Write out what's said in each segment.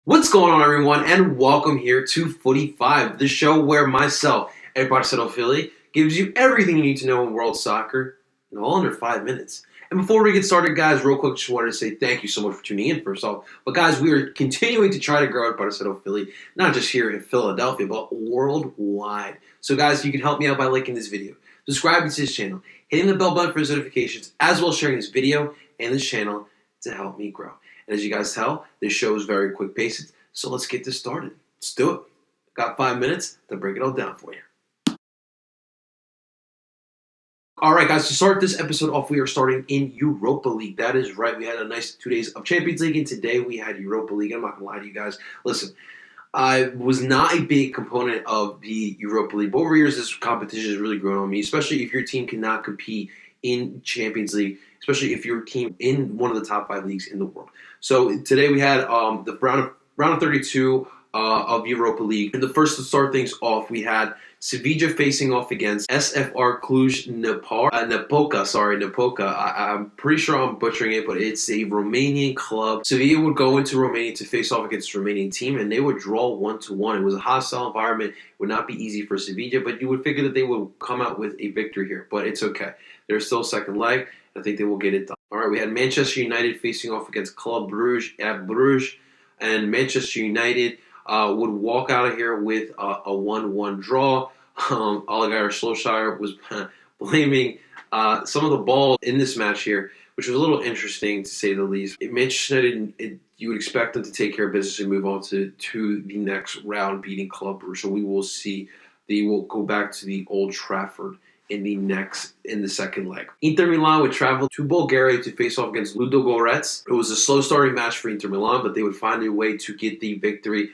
What's going on, everyone, and welcome here to Footy Five, the show where myself, a Parcero Philly, gives you everything you need to know in world soccer in all under 5 minutes. And before we get started, guys, real quick, just wanted to say thank you so much for tuning in, first off. But, guys, we are continuing to try to grow at Parcero Philly, not just here in Philadelphia, but worldwide. So, guys, you can help me out by liking this video, subscribing to this channel, hitting the bell button for notifications, as well as sharing this video and this channel to help me grow. And as you guys tell, this show is very quick paced, so let's get this started. Let's do it. Got 5 minutes to break it all down for you. All right, guys, to start this episode off, we are starting in Europa League. That is right. We had a nice 2 days of Champions League, and today we had Europa League. I'm not going to lie to you guys. Listen, I was not a big component of the Europa League, but over years, this competition has really grown on me, especially if your team cannot compete in Champions League, especially if your team in one of the top 5 leagues in the world. So today we had the round of 32 of Europa League. And the first to start things off, we had Sevilla facing off against SFR Napoca. I'm pretty sure I'm butchering it, but it's a Romanian club. Sevilla would go into Romania to face off against the Romanian team, and they would draw 1-1. It was a hostile environment. It would not be easy for Sevilla, but you would figure that they would come out with a victory here. But it's okay. There's still a second leg. I think they will get it done. All right, we had Manchester United facing off against Club Bruges at Bruges, and Manchester United would walk out of here with a 1-1 draw. Ole Gunnar Solskjaer was blaming some of the ball in this match here, which was a little interesting to say the least. Manchester United, you would expect them to take care of business and move on to the next round, beating Club Bruges. So we will see. They will go back to the Old Trafford in the second leg. Inter Milan would travel to Bulgaria to face off against Ludogorets. It was a slow starting match for Inter Milan, but they would find a way to get the victory.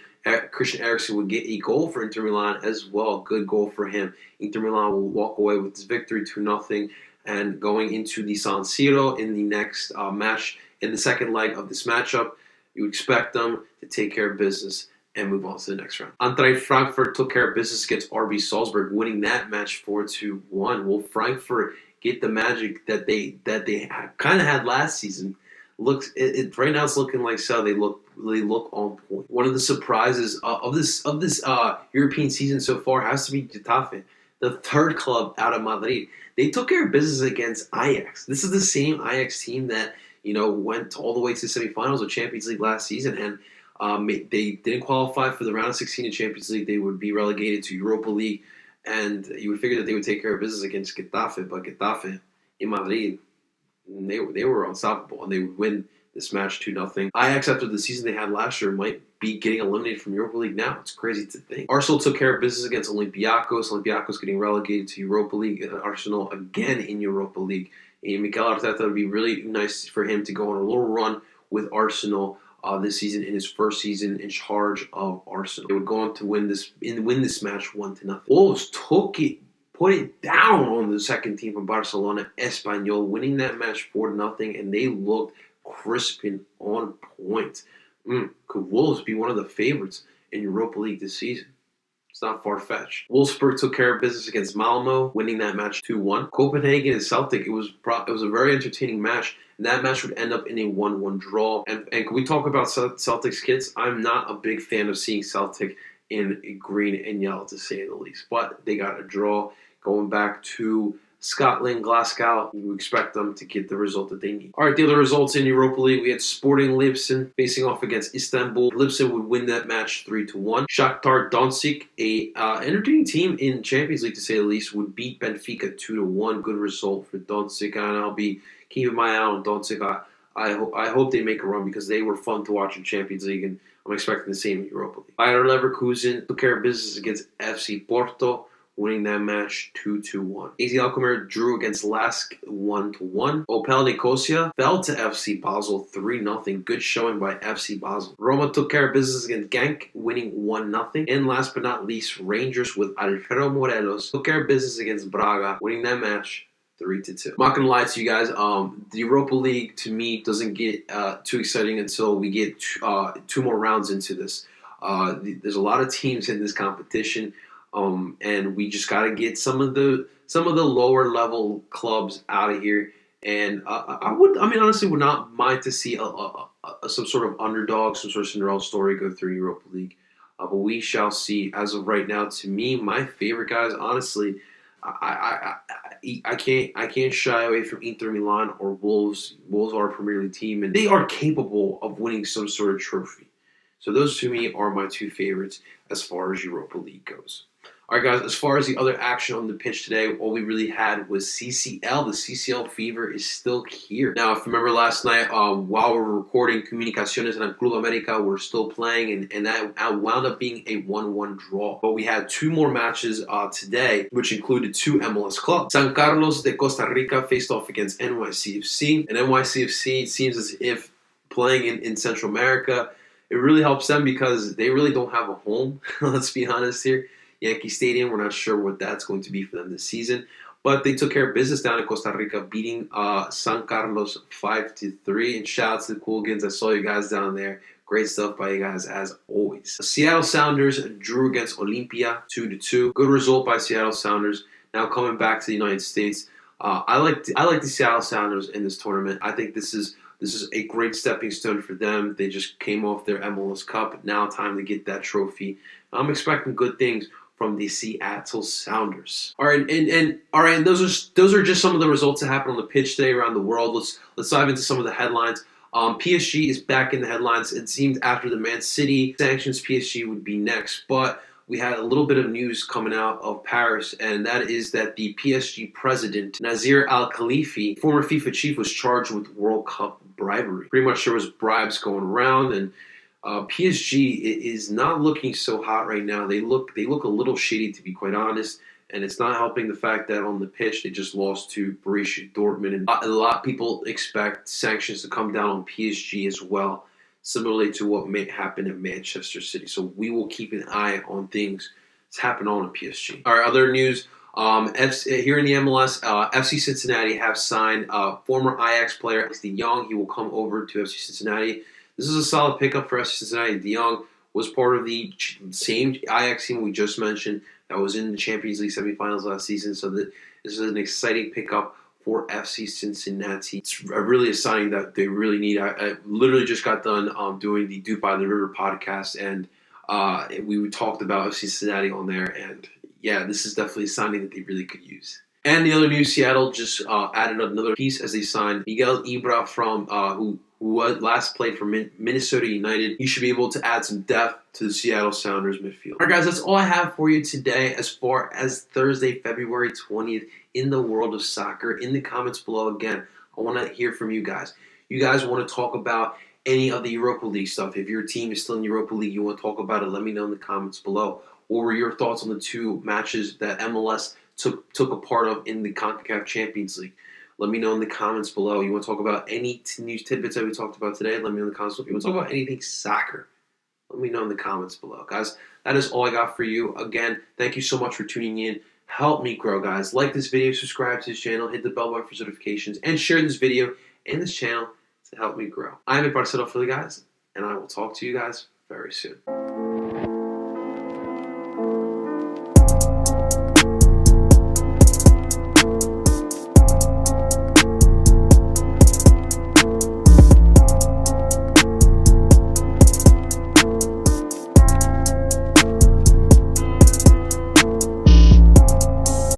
Christian Eriksen would get a goal for Inter Milan as well. Good goal for him. Inter Milan will walk away with this victory 2-0, and going into the San Siro in the next match, in the second leg of this matchup, you expect them to take care of business and move on to the next round. Eintracht Frankfurt took care of business against RB Salzburg, winning that match 4-1. Will Frankfurt get the magic that they kind of had last season? Right now it's looking like so. They look on point. One of the surprises of this European season so far has to be Getafe, the third club out of Madrid. They took care of business against Ajax. This is the same Ajax team that went all the way to the semifinals of Champions League last season, and they didn't qualify for the round of 16 of Champions League. They would be relegated to Europa League, and you would figure that they would take care of business against Getafe. But Getafe in Madrid, they were unstoppable, and they would win this match 2-0. Ajax, after the season they had last year, might be getting eliminated from Europa League now. It's crazy to think. Arsenal took care of business against Olympiacos. Olympiacos getting relegated to Europa League, and Arsenal again in Europa League. And Mikel Arteta, would be really nice for him to go on a little run with Arsenal this season, in his first season in charge of Arsenal. They would go on to win this match 1-0. Wolves put it down on the second team from Barcelona, Espanyol, winning that match 4-0, and they looked crisp and on point. Could Wolves be one of the favorites in Europa League this season? It's not far-fetched. Wolfsburg took care of business against Malmo, winning that match 2-1. Copenhagen and Celtic, it was a very entertaining match, and that match would end up in a 1-1 draw. And can we talk about Celtic's kits? I'm not a big fan of seeing Celtic in green and yellow, to say the least. But they got a draw. Going back to Scotland, Glasgow, you expect them to get the result that they need. All right, the other results in Europa League, we had Sporting Lipsen facing off against Istanbul. Lipsen would win that match 3-1. Shakhtar Donetsk, a entertaining team in Champions League to say the least, would beat Benfica 2-1. Good result for Donetsk, and I'll be keeping my eye on Donetsk. I hope they make a run, because they were fun to watch in Champions League, and I'm expecting the same in Europa League. Bayer Leverkusen took care of business against FC Porto, winning that match 2-1. AZ Alkmaar drew against Lask 1-1. Opel Nicosia fell to FC Basel 3-0. Good showing by FC Basel. Roma took care of business against Genk, winning 1-0. And last but not least, Rangers with Alfredo Morelos took care of business against Braga, winning that match 3-2. I'm not going to lie to you guys. The Europa League, to me, doesn't get too exciting until we get two more rounds into this. There's a lot of teams in this competition. And we just got to get some of the lower level clubs out of here. And I honestly would not mind to see a some sort of underdog, some sort of Cinderella story go through Europa League. But we shall see. As of right now, to me, my favorite guys, honestly, I can't shy away from Inter Milan or Wolves. Wolves are a Premier League team, and they are capable of winning some sort of trophy. So those to me are my two favorites as far as Europa League goes. All right, guys, as far as the other action on the pitch today, all we really had was CCL. The CCL fever is still here. Now, if you remember last night, while we were recording, Comunicaciones and Club America were still playing, and that wound up being a 1-1 draw. But we had two more matches today, which included two MLS clubs. San Carlos de Costa Rica faced off against NYCFC. And NYCFC, it seems as if playing in Central America, it really helps them because they really don't have a home. Let's be honest here. Yankee Stadium, we're not sure what that's going to be for them this season. But they took care of business down in Costa Rica, beating San Carlos 5-3. And shout out to the Cooligans. I saw you guys down there. Great stuff by you guys as always. Seattle Sounders drew against Olympia 2-2. Good result by Seattle Sounders. Now coming back to the United States, I like the Seattle Sounders in this tournament. I think this is a great stepping stone for them. They just came off their MLS Cup. Now time to get that trophy. I'm expecting good things from the Seattle Sounders. All right, and those are just some of the results that happened on the pitch today around the world. Let's dive into some of the headlines. PSG is back in the headlines. It seemed after the Man City sanctions, PSG would be next, but we had a little bit of news coming out of Paris, and that is that the PSG president, Nasser Al-Khelaifi, former FIFA chief, was charged with World Cup bribery. Pretty much there was bribes going around, and PSG is not looking so hot right now. They look a little shady, to be quite honest, and it's not helping the fact that on the pitch they just lost to Borussia Dortmund. And a lot of people expect sanctions to come down on PSG as well, similarly to what may happen at Manchester City. So we will keep an eye on things that's happening on PSG. All right, other news. Here in the MLS, FC Cincinnati have signed former Ajax player De Jong. He will come over to FC Cincinnati. This is a solid pickup for FC Cincinnati. De Jong was part of the same Ajax team we just mentioned that was in the Champions League semifinals last season. So this is an exciting pickup for FC Cincinnati. It's really a signing that they really need. I literally just got done doing the Duke by the River podcast, and we talked about FC Cincinnati on there. And yeah, this is definitely a signing that they really could use. And the other news, Seattle just added another piece as they signed Miguel Ibra from who last played for Minnesota United. He should be able to add some depth to the Seattle Sounders midfield. All right, guys, that's all I have for you today as far as Thursday, February 20th in the world of soccer. In the comments below, again, I want to hear from you guys. You guys want to talk about any of the Europa League stuff. If your team is still in Europa League, you want to talk about it, let me know in the comments below. What were your thoughts on the two matches that MLS took a part of in the CONCACAF Champions League? Let me know in the comments below. You want to talk about any news tidbits that we talked about today? Let me know in the comments below. If you want to talk about anything soccer, let me know in the comments below. Guys, that is all I got for you. Again, thank you so much for tuning in. Help me grow, guys. Like this video, subscribe to this channel, hit the bell button for notifications, and share this video and this channel to help me grow. I'm a Parcero Philly, guys, and I will talk to you guys very soon.